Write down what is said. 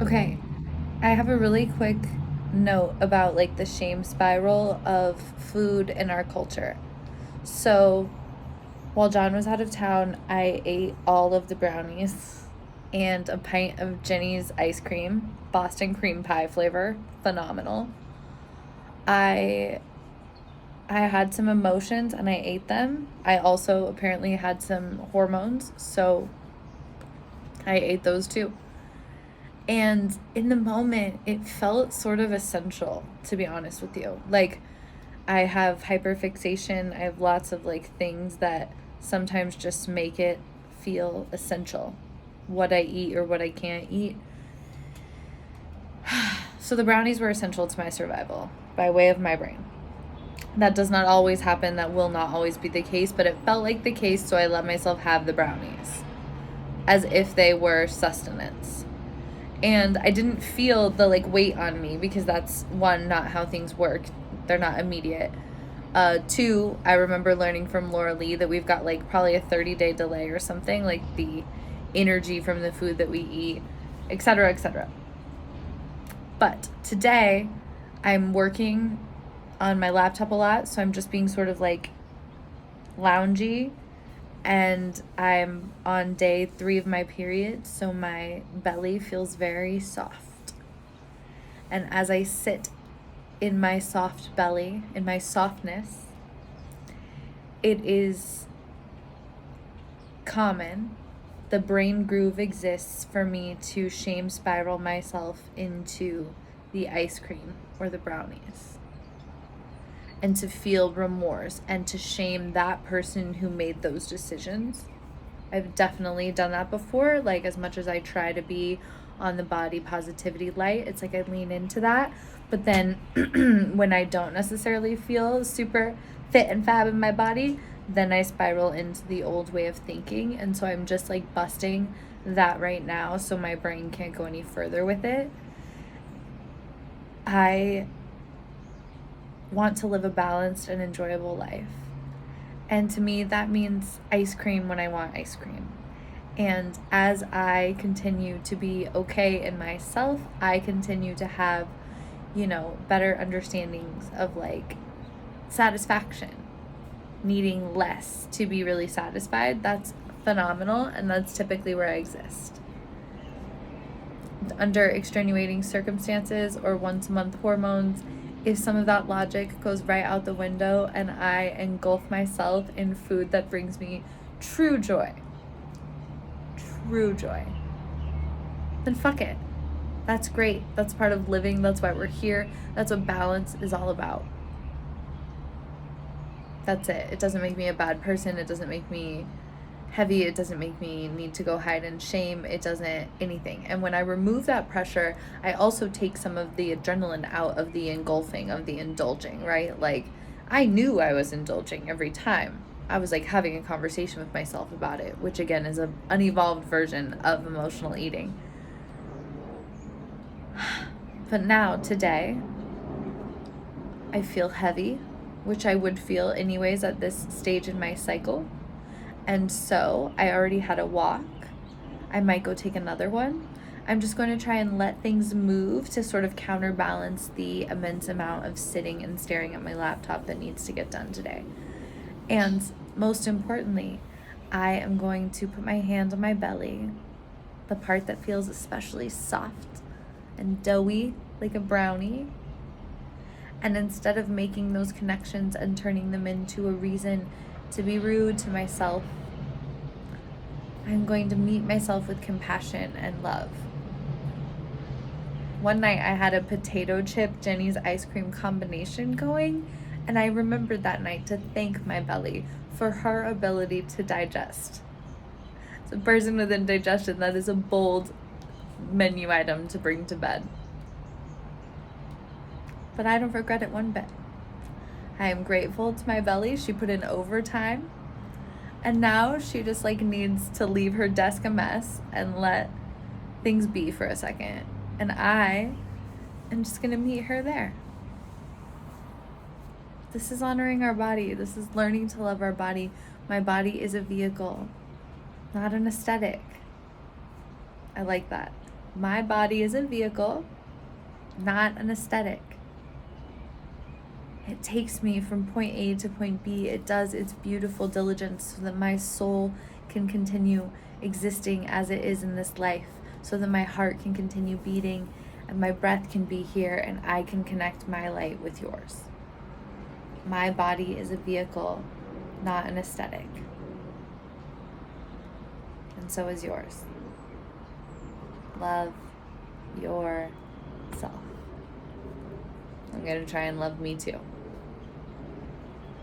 Okay, I have a really quick note about like the shame spiral of food in our culture. So, while John was out of town, I ate all of the brownies and a pint of Jenny's ice cream, Boston cream pie flavor, phenomenal. I I had some emotions and I ate them. I also apparently had some hormones, so I ate those too. And in the moment, it felt sort of essential, to be honest with you. Like, I have hyperfixation, I have lots of like things that sometimes just make it feel essential, what I eat or what I can't eat. So the brownies were essential to my survival by way of my brain. That does not always happen, that will not always be the case, but it felt like the case, so I let myself have the brownies as if they were sustenance. And I didn't feel the like weight on me because that's one, not how things work. They're not immediate. Two, I remember learning from Laura Lee that we've got like probably a 30-day delay or something, like the energy from the food that we eat, etc., etc. But today, I'm working on my laptop a lot, so I'm just being sort of like loungy, and I'm on day 3 of my period, so my belly feels very soft. And as I sit in my soft belly, in my softness, it is common. The brain groove exists for me to shame spiral myself into the ice cream or the brownies, and to feel remorse and to shame that person who made those decisions. I've definitely done that before. Like, as much as I try to be on the body positivity light, it's like I lean into that. But then when I don't necessarily feel super fit and fab in my body, then I spiral into the old way of thinking. And so I'm just like busting that right now so my brain can't go any further with it. I want to live a balanced and enjoyable life. And to me, that means ice cream when I want ice cream. And as I continue to be okay in myself, I continue to have, better understandings of like satisfaction, needing less to be really satisfied. That's phenomenal. And that's typically where I exist. Under extenuating circumstances or once a month hormones, if some of that logic goes right out the window and I engulf myself in food that brings me true joy, then fuck it. That's great. That's part of living. That's why we're here. That's what balance is all about. That's it. It doesn't make me a bad person. It doesn't make me heavy. It doesn't make me need to go hide in shame. It doesn't anything. And when I remove that pressure, I also take some of the adrenaline out of the engulfing, of the indulging, right? Like, I knew I was indulging every time. I was like having a conversation with myself about it, which again is an unevolved version of emotional eating. But now, today, I feel heavy, which I would feel anyways at this stage in my cycle. And so I already had a walk. I might go take another one. I'm just going to try and let things move to sort of counterbalance the immense amount of sitting and staring at my laptop that needs to get done today. And most importantly, I am going to put my hand on my belly, the part that feels especially soft and doughy like a brownie. And instead of making those connections and turning them into a reason to be rude to myself, I'm going to meet myself with compassion and love. One night I had a potato chip Jenny's ice cream combination going, and I remembered that night to thank my belly for her ability to digest. As a person with indigestion, that is a bold menu item to bring to bed. But I don't regret it one bit. I am grateful to my belly. She put in overtime. And now she just like needs to leave her desk a mess and let things be for a second. And I am just going to meet her there. This is honoring our body. This is learning to love our body. My body is a vehicle, not an aesthetic. I like that. My body is a vehicle, not an aesthetic. It takes me from point A to point B. It does its beautiful diligence so that my soul can continue existing as it is in this life, so that my heart can continue beating and my breath can be here and I can connect my light with yours. My body is a vehicle, not an aesthetic. And so is yours. Love yourself. I'm going to try and love me too.